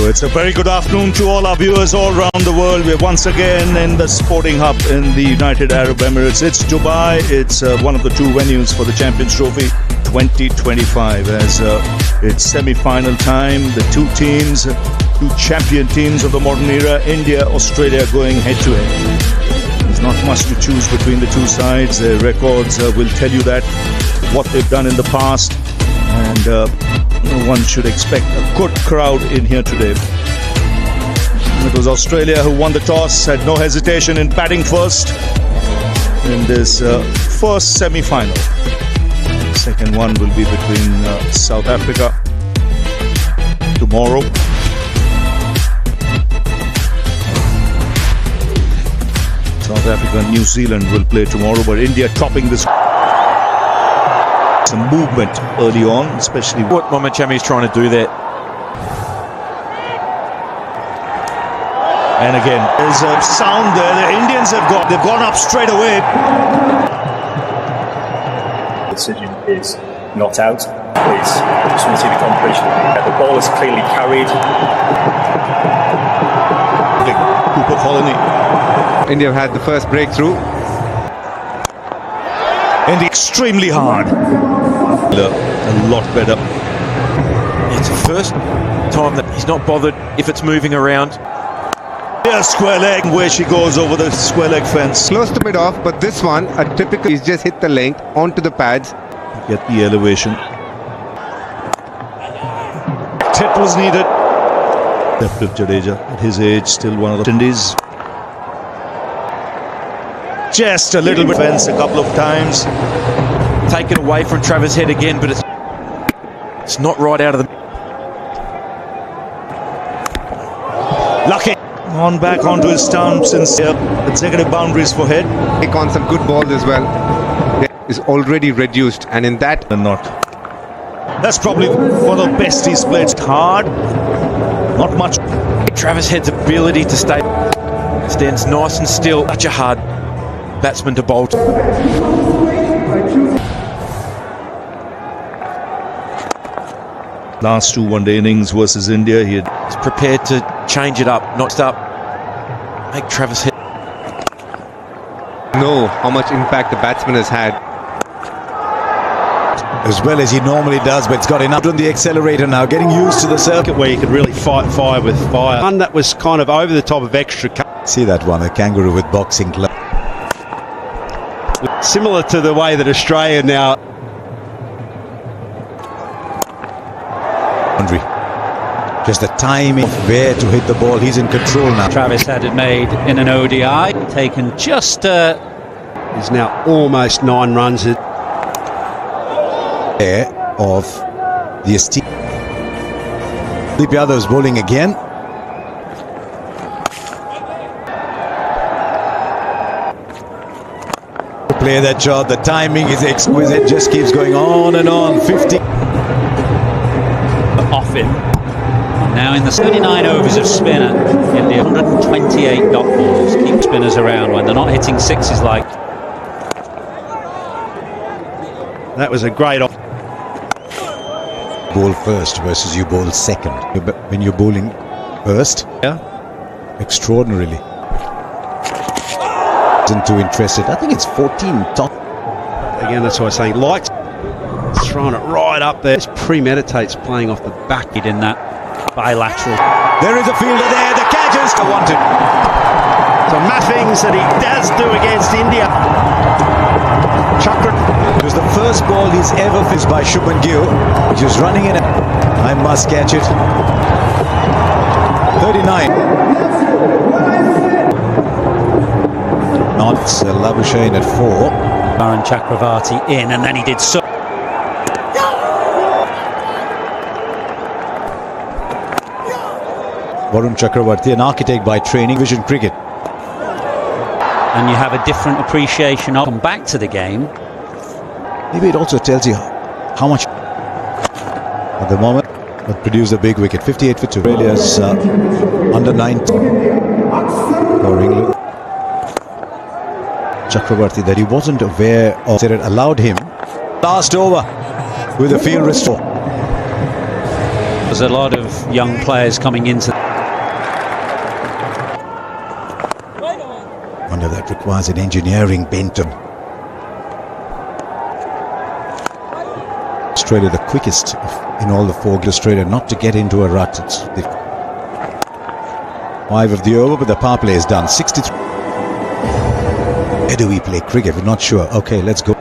It's a very good afternoon to all our viewers all around the world. We're once again in the sporting hub in the United Arab Emirates. It's Dubai. It's one of the two venues for the Champions Trophy 2025 as it's semi-final time. The two champion teams of the modern era, India, Australia, going head-to-head. There's not much to choose between the two sides. Their records will tell you that, what they've done in the past, and one should expect a good crowd in here today. It was Australia who won the toss, had no hesitation in batting first in this first semi-final. Second one will be between South Africa tomorrow. South Africa and New Zealand will play tomorrow, but India topping this. Some movement early on, especially what Mohammad Shami is trying to do there. And again, there's a sound there. The Indians they've gone up straight away. The decision is not out. Please, I just want to see the completion. The ball is clearly carried. Cooper Colony. India had the first breakthrough. And extremely hard. A lot better. It's the first time that he's not bothered if it's moving around. Yeah, square leg, where she goes over the square leg fence. Close to mid-off, but this one, a typical, he's just hit the length onto the pads. Get the elevation. Tip was needed. Left of Jadeja, at his age, still one of the Indies. Just a little bit fence a couple of times. Take it away from Travis Head again, but it's not right out of the... Lucky. On back onto his stumps and consecutive boundaries for Head. Take on some good balls as well. Is already reduced, and in that... And not. That's probably one of the best he's played. Hard. Not much. Travis Head's ability to stands nice and still. Such a hard batsman to bowl. Last two one-day innings versus India, he's prepared to change it up, not stop. Make Travis Head. Know how much impact the batsman has had. As well as he normally does, but it's got enough on the accelerator now, getting used to the circuit where you could really fight fire with fire. One that was kind of over the top of extra. See that one, a kangaroo with boxing club. Similar to the way that Australia now. Just the timing of where to hit the ball, he's in control now. Travis had it made in an ODI, taken just... Is now almost 9 runs. There of the esteem. Deep Yadav's bowling again. Play that shot, the timing is exquisite, just keeps going on and on. 50. Off him. Now in the 39 overs of spinner, India 128 dot balls. Keep spinners around when they're not hitting sixes like. That was a great off. Bowl first versus you bowl second. When you're bowling first, yeah, extraordinarily. Isn't too interested. I think it's 14 top. Again, that's what I was saying. Likes throwing it right up there. Just premeditates playing off the back in that bilateral. There is a fielder there. The catch is wanted. So mappings that he does do against India. Chakra. It was the first ball he's ever faced by Shubman Gill. He was running in it. I must catch it. 39. Not Labuschagne at 4. Varun Chakravarti in, and then he did so. Varun Chakravarti, an architect by training, Vision Cricket. And you have a different appreciation of come back to the game. Maybe it also tells you how much at the moment, but produced a big wicket. 58 for 2. Australia's under 9 for England. Chakravarti, that he wasn't aware of, that it allowed him. Last over with a field restore. There's a lot of young players coming into It requires an engineering bent. Australia the quickest in all the four. Australia not to get into a rut. It's the 5 of the over, but the power play is done. 63. Where do we play cricket? We're not sure. Okay, let's go.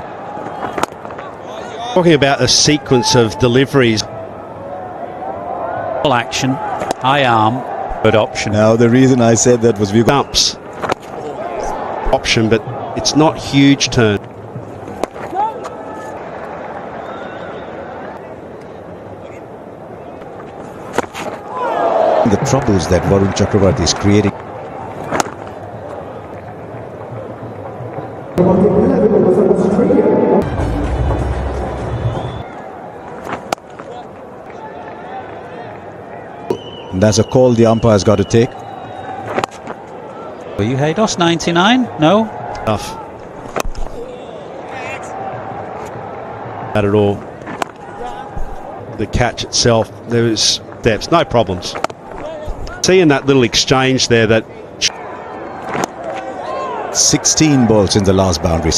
Talking about a sequence of deliveries. Action, high arm, good option. Now the reason I said that was we got Dumps option, but it's not huge turn. the troubles that Varun Chakravarti is creating. And that's a call the umpire's got to take. Were you Haydos 99? No? Tough. Not at all. The catch itself, there was depths, no problems. Seeing that little exchange there, that 16 balls in the last boundary.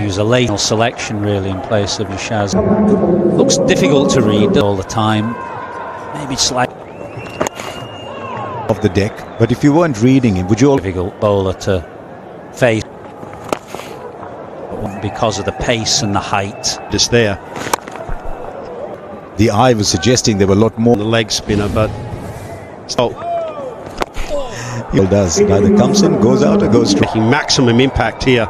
Use a late selection really in place of Yashaz. Looks difficult to read all the time. Maybe it's like off the deck. But if you weren't reading him, would you all difficult bowler to face because of the pace and the height. just there, the eye was suggesting there were a lot more. the leg spinner, but still He does. Neither comes in, goes out, or goes straight. making maximum impact here.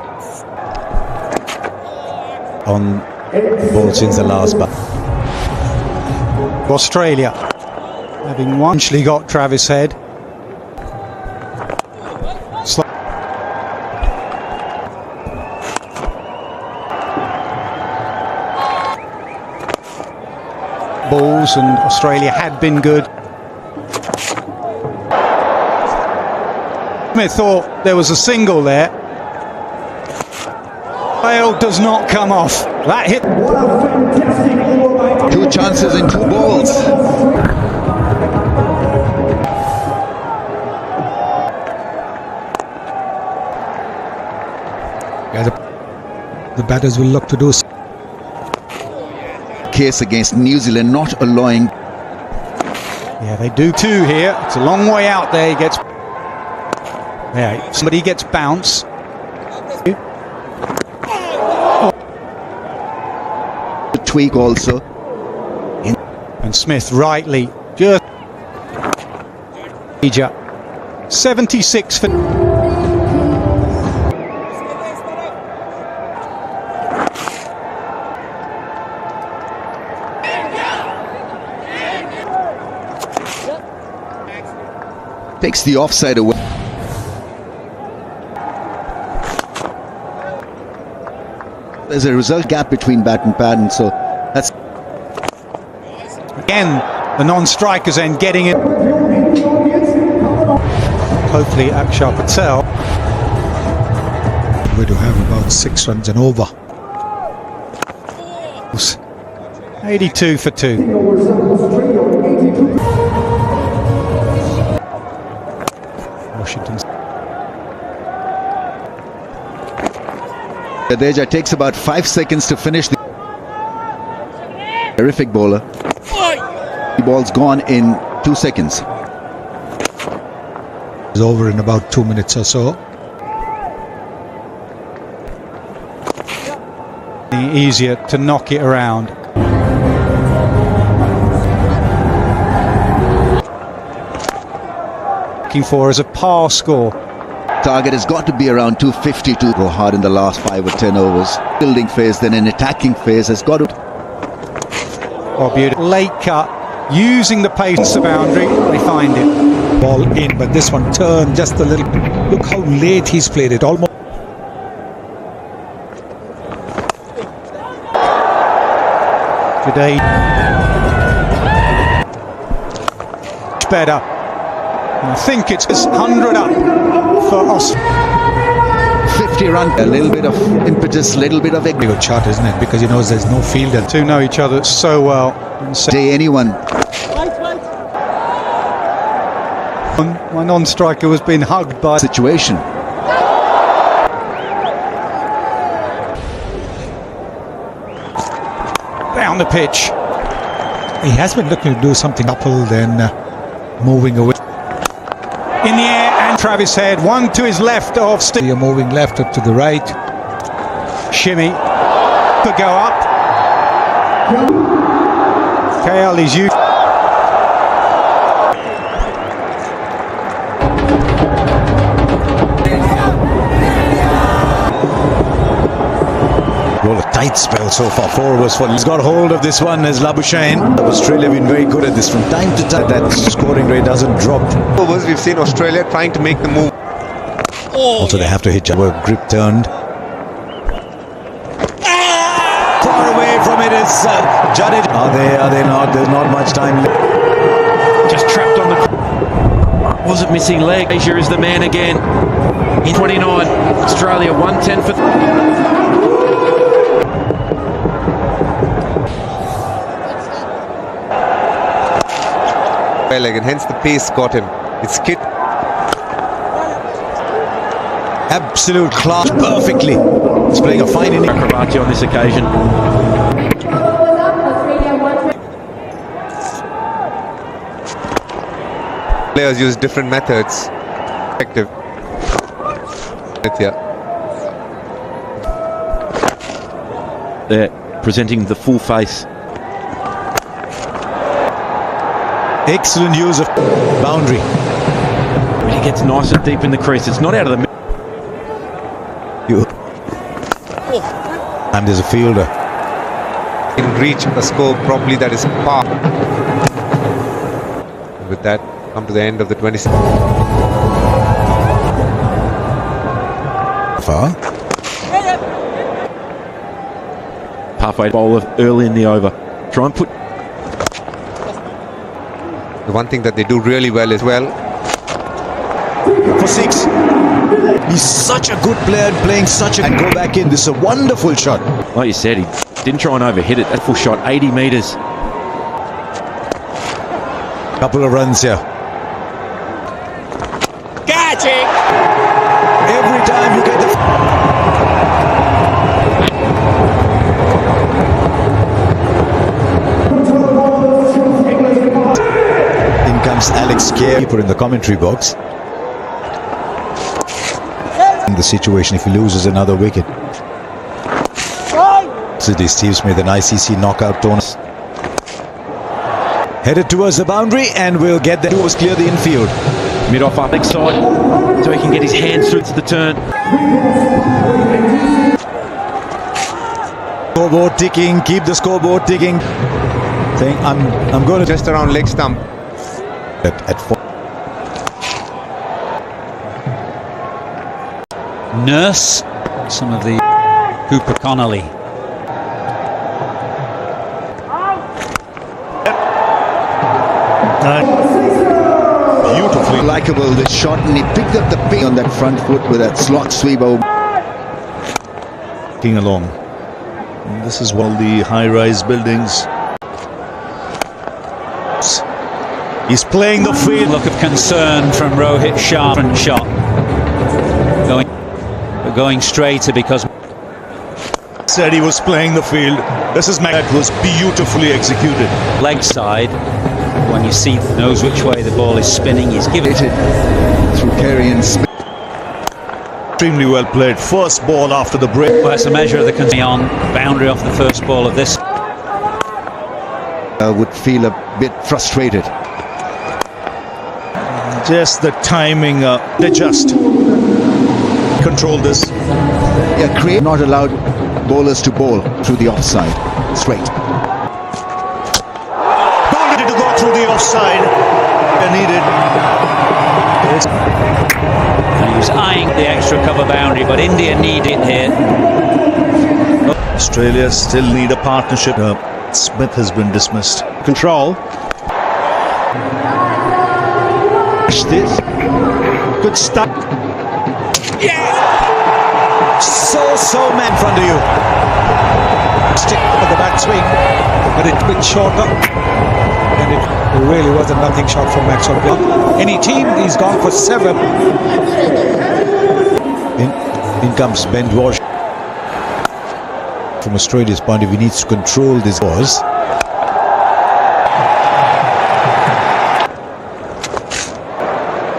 On ball since the last bar. Australia having eventually got Travis Head. Balls, and Australia had been good. Smith thought there was a single there. Bale does not come off. That hit. 2 chances in 2 balls. Yeah, the batters will look to do. Case against New Zealand not allowing. Yeah, they do two here. It's a long way out there. He gets. Yeah, somebody gets bounce. Tweak also. And Smith rightly just 76 for Takes the offside away. There's a result gap between bat and pad, and so that's again the non-strikers end getting it. Hopefully Akshar Patel. We're to have about 6 runs and over. 82 for 2. Washington. Jadeja takes about 5 seconds to finish the terrific bowler. The ball's gone in 2 seconds. It's over in about 2 minutes or so. Easier to knock it around. Looking for as a par score. Target has got to be around 250 to go hard in the last 5 or 10 overs. Building phase, then an attacking phase has got to. Oh, beautiful. Late cut, using the pace of the boundary, they find it. Ball in, but this one turned just a little. Look how late he's played it. Almost. Today, better. I think it's 100 up for us. 50 run, a little bit of impetus, little bit of Very good shot, isn't it? Because he knows there's no fielder. Two know each other so well. day anyone. My non-striker was being hugged by... situation. Down the pitch. He has been looking to do something couple, then moving away. In the air, and Travis Head, one to his left of Steve. You're moving left up to the right. Shimmy. Could go up. KL is you. Well, a tight spell so far. 4 overs for. He's got hold of this one as Labuschagne. Australia have been very good at this from time to time. That scoring rate doesn't drop. Overs, we've seen Australia trying to make the move. Also, they have to hit grip turned. Far away from it is Jadeja. Are they not? There's not much time left. Just trapped on the... Wasn't missing leg. Asia is the man again. In 29, Australia 110 for... Leg, and hence the pace got him. It's kit. Absolute class. Perfectly. He's playing a fine inning. Chakravarti on this occasion. Players use different methods. Effective. They're presenting the full face. Excellent use of boundary. He gets nice and deep in the crease. It's not out of the... And there's a fielder. Can reach a score probably that is par. And with that, come to the end of the 20. Far. Halfway bowler early in the over. Try and put... The one thing that they do really well as well. For 6. He's such a good player playing such a... And go back in. This is a wonderful shot. Like you said, he didn't try and overhit it. That full shot, 80 metres. Couple of runs here. Catching! Every time you get the... Alex Kerr, keeper in the commentary box. In the situation if he loses another wicket. City Steve Smith, an ICC knockout tournament. Headed towards the boundary and we'll get there. He was clear the infield. Mid off up side so he can get his hands through to the turn. Scoreboard ticking, keep the scoreboard ticking. Saying I'm going to Just around leg stump. At 4. Nurse, some of the Cooper Connolly. Beautifully likeable this shot, and he picked up the ping on that front foot with that slot sweep over. King along. And this is one of the high-rise buildings. He's playing the field. Look of concern from Rohit Shah. Front shot. Going straighter because... Said he was playing the field. This is that was beautifully executed. Leg side, when you see, knows which way the ball is spinning, he's given it through Carey and Smith. Extremely well played. First ball after the break. Well, it's a measure of the concern on boundary off the first ball of this. Would feel a bit frustrated. Just the timing, they just control this. Yeah, Craig not allowed bowlers to bowl through the offside. Straight. Bowler to go through the offside. They needed. And he was eyeing the extra cover boundary, but India need it here. Australia still need a partnership. Smith has been dismissed. Control. This. Good stuff. Yeah! So man in front of you. Stick for the back swing, but it's a bit shorter. And It really was a nothing shot from Maxwell. Any team, he's gone for 7. In comes Ben Walsh. From Australia's point of view, he needs to control this ball.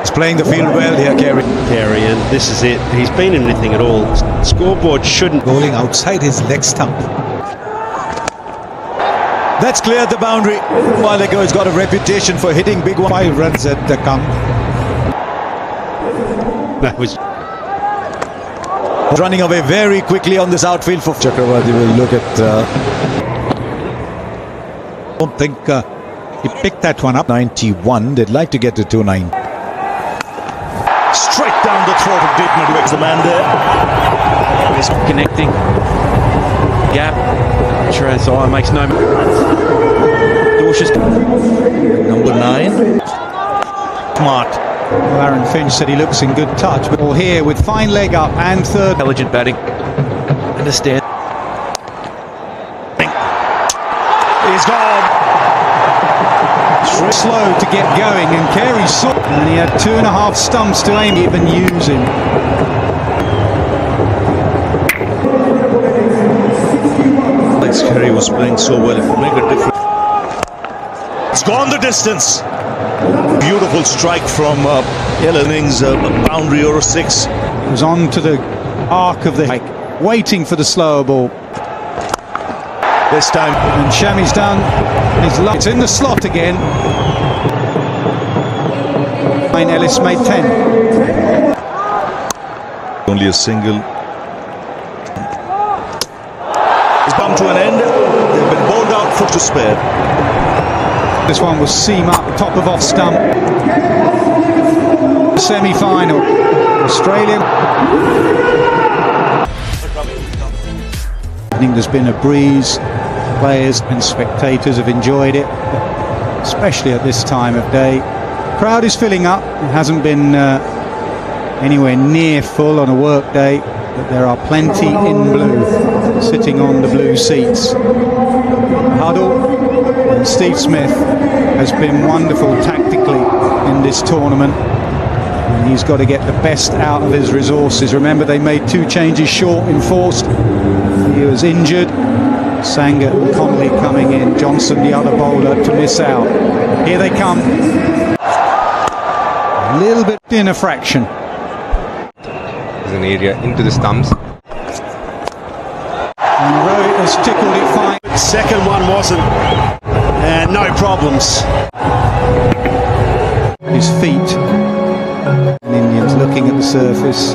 He's playing the field well here, Carey. And this is it. He's been in anything at all. Scoreboard shouldn't. Bowling outside his leg stump. That's cleared the boundary. A while ago, he's got a reputation for hitting big ones. 5 runs at the count. That was Running away very quickly on this outfield for Chakravarti. Will look at. Don't think he picked that one up. 91. They'd like to get to 2-9. Straight down the throat of Dave Midwick's the man there. He's connecting. Gap. Trezor makes no. Cautious. Number 9. Smart. Well, Aaron Finch said he looks in good touch, but all here with fine leg up and third. Intelligent batting. Understand. He's gone. Slow to get going, and Carey saw. And he had 2.5 stumps to aim, even use him. Carey was playing so well, it would make a difference. It's gone the distance. Beautiful strike from Innings, a boundary or a 6. It was on to the arc of the waiting for the slower ball. This time, And Shami's done his luck. It's in the slot again. Ellis made 10. Only a single. It's come to an end. They've been bowled out, foot to spare. This one was seam up, top of off stump. Semi-final. Australia. I think there's been a breeze. Players and spectators have enjoyed it, especially at this time of day. Crowd is filling up. It hasn't been anywhere near full on a work day, but there are plenty in blue sitting on the blue seats. Huddle and Steve Smith has been wonderful tactically in this tournament, and he's got to get the best out of his resources. Remember, they made 2 changes short enforced. He was injured. Sangha and Connolly coming in. Johnson, the other bowler, to miss out. Here they come. A little bit in a fraction. There's an area into the stumps. And Rohit has tickled it fine. second one wasn't. And no problems. His feet. And Indians looking at the surface.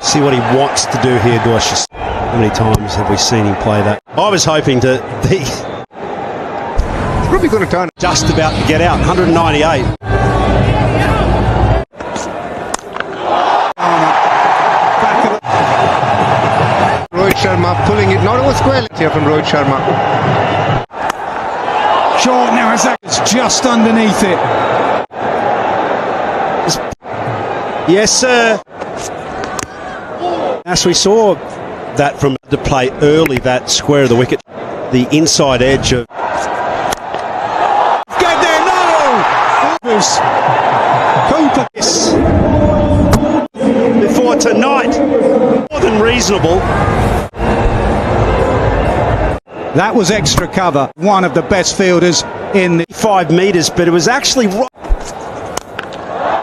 See what he wants to do here, Dorcius. How many times have we seen him play that? I was hoping to be Probably going to turn. just about to get out. 198. Rohit Sharma pulling it, not over square here from Rohit Sharma. Short now, it's just underneath it. Yes, sir. As we saw that from the play early, that square of the wicket, the inside edge of. Get there, no! Cooper. Yes. Before tonight, more than reasonable. That was extra cover. One of the best fielders in the 5 metres, but it was actually from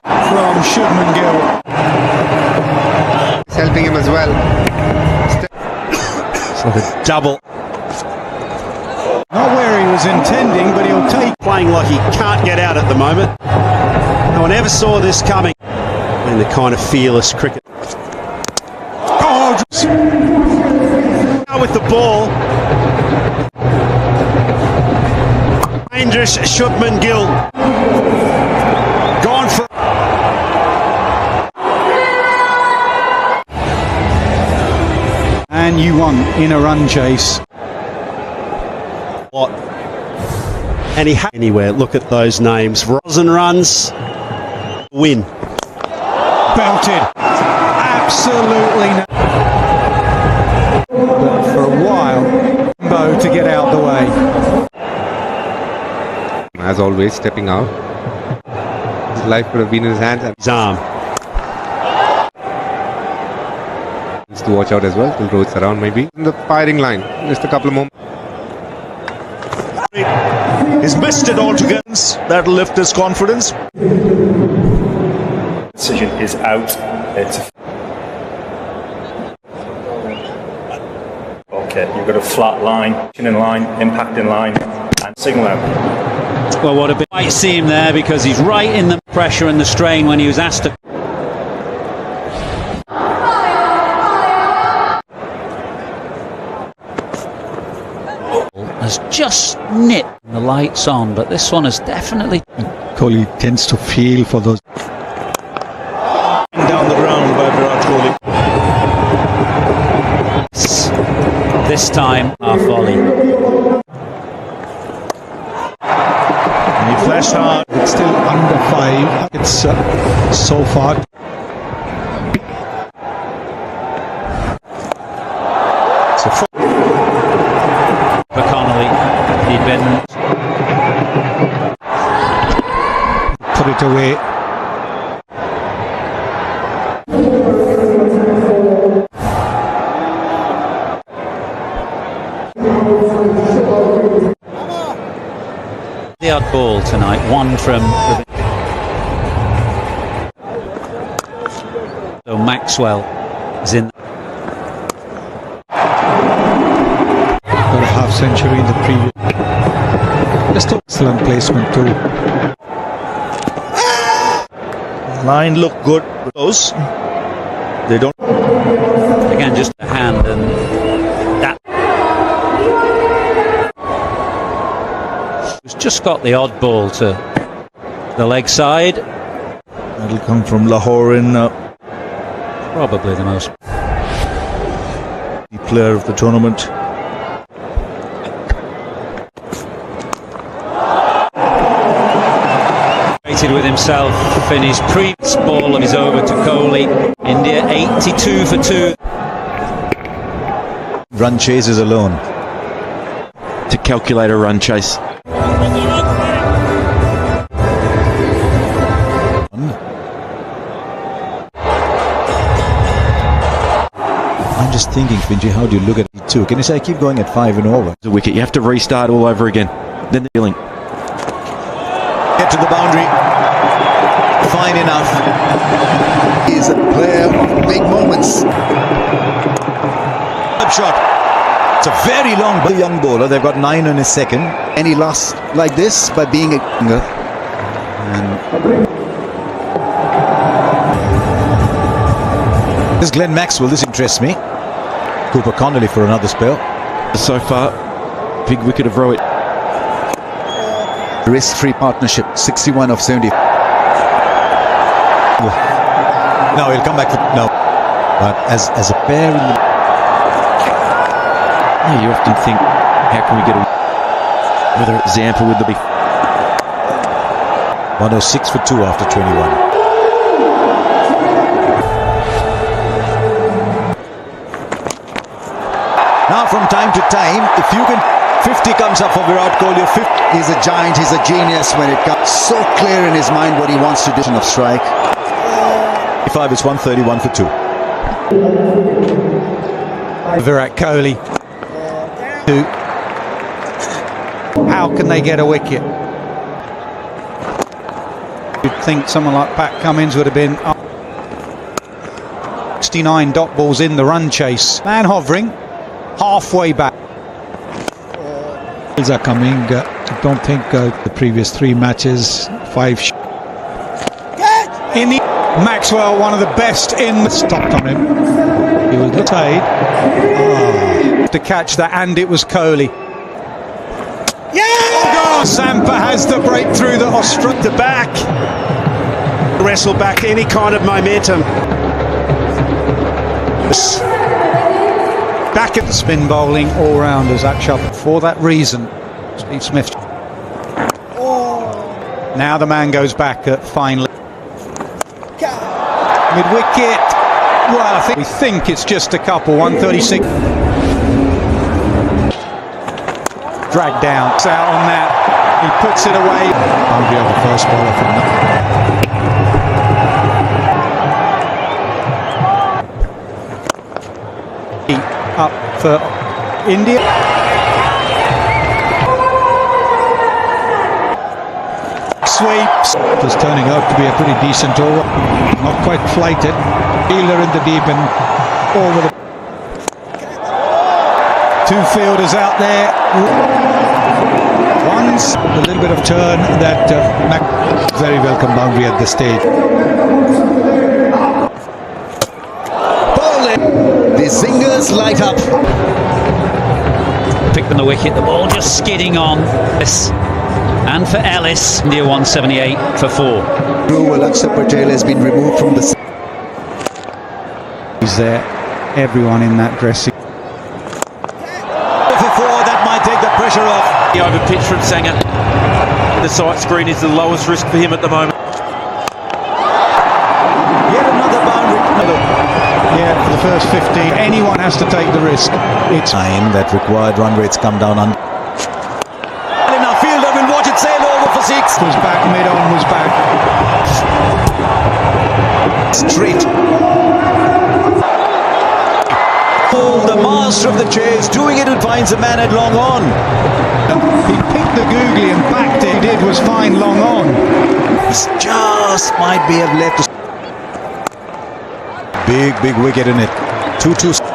Shubman Gill. It's helping him as well. it's like a double. Not where he was intending, but he'll take. Playing like he can't get out at the moment. No one ever saw this coming. And the kind of fearless cricket. Oh, With the ball. Dangerous Shubman Gill. Gone for. and you won in a run chase. What? And he had anywhere. Look at those names. Rosin runs. Win. Belted. Absolutely no. But for a as always, stepping out. His life could have been in his hands and His arm. needs to watch out as well till Rohit's around maybe. In the firing line, just a couple of moments. He's missed it altogether. That'll lift his confidence. Decision is out. Okay, you've got a flat line, in line, impact in line, and signal out. Well, what a bit. Might see him there because he's right in the pressure and the strain when he was asked to. Has just nipped the lights on, but this one has definitely. Kohli tends to feel for those. Down the ground by Virat Kohli. This time, half volley. And he flashed hard. It's still under 5. It's so far. So For Connolly, he'd been. Put it away. The odd ball tonight, one from. So Maxwell is in. Got a half century in the previous. Just excellent placement too. line looked good. Those they don't. Again, just a hand and that. He's just got the odd ball to the leg side. That'll come from Lahore in Probably the most. the player of the tournament. With himself in his previous ball and he's over to Kohli. India 82 for 2. Run chases alone. To calculate a run chase. I'm just thinking, Finji, how do you look at it too? Can you say keep going at 5 and over? The wicket. You have to restart all over again. Then the feeling. Get to the boundary. Fine enough. He's a player of big moments. Up shot. It's a very long young bowler. They've got 9 on his second. And he lost like this by being a... And This is Glenn Maxwell. This interests me. Cooper Connolly for another spell. So far, big wicket of Rohit. risk-free partnership, 61 of 70. No, he'll come back for no. But as a pair in the... Yeah, you often think, how can we get a... Whether it's Zampa with the big... 106 for 2 after 21. Now from time to time, if you can... 50 comes up for Virat Kohli. 50. He's a giant, he's a genius when it comes. So clear in his mind what he wants to do of strike. 5 is 131 for 2. Virat Kohli. 2. How can they get a wicket? You'd think someone like Pat Cummins would have been up. 69 dot balls in the run chase. Man hovering halfway back. Are coming. I don't think the previous 3 matches, 5 in the Maxwell, one of the best in the stopped on him. He was tied to catch that, and it was Kohli. Yeah! Zampa has the breakthrough that Australia The back. Wrestle back any kind of momentum. back at the spin bowling all-rounders actually for that reason. Steve Smith. Now the man goes back at finally mid-wicket. Well, we think it's just a couple. 136. dragged down. It's out on that. He puts it away. Boundary of the first bowler for up for India. Sweeps. It was turning out to be a pretty decent over. Not quite flighted. Fielder in the deep and over the. Two fielders out there. One's a little bit of turn that very welcome boundary at this stage. The Zingers light up. Picked on the wicket, the ball just skidding on. And for Ellis, India 178 for 4. Well, Akshar Patel has been removed from the. He's there. Everyone in that dressing. that might take the pressure off. The over pitch from Sanger. The sight screen is the lowest risk for him at the moment. Yet another boundary. Yeah, for the first 15, anyone has to take the risk. It's Time that required run rates come down on. Now fielder will watch it sail over for 6. was back, mid-on was back. Straight. The master of the chase, doing it and finds a man at long on. He picked the googly and backed it. He did was fine long on. He's just might be have left. Big wicket in it. 2-2.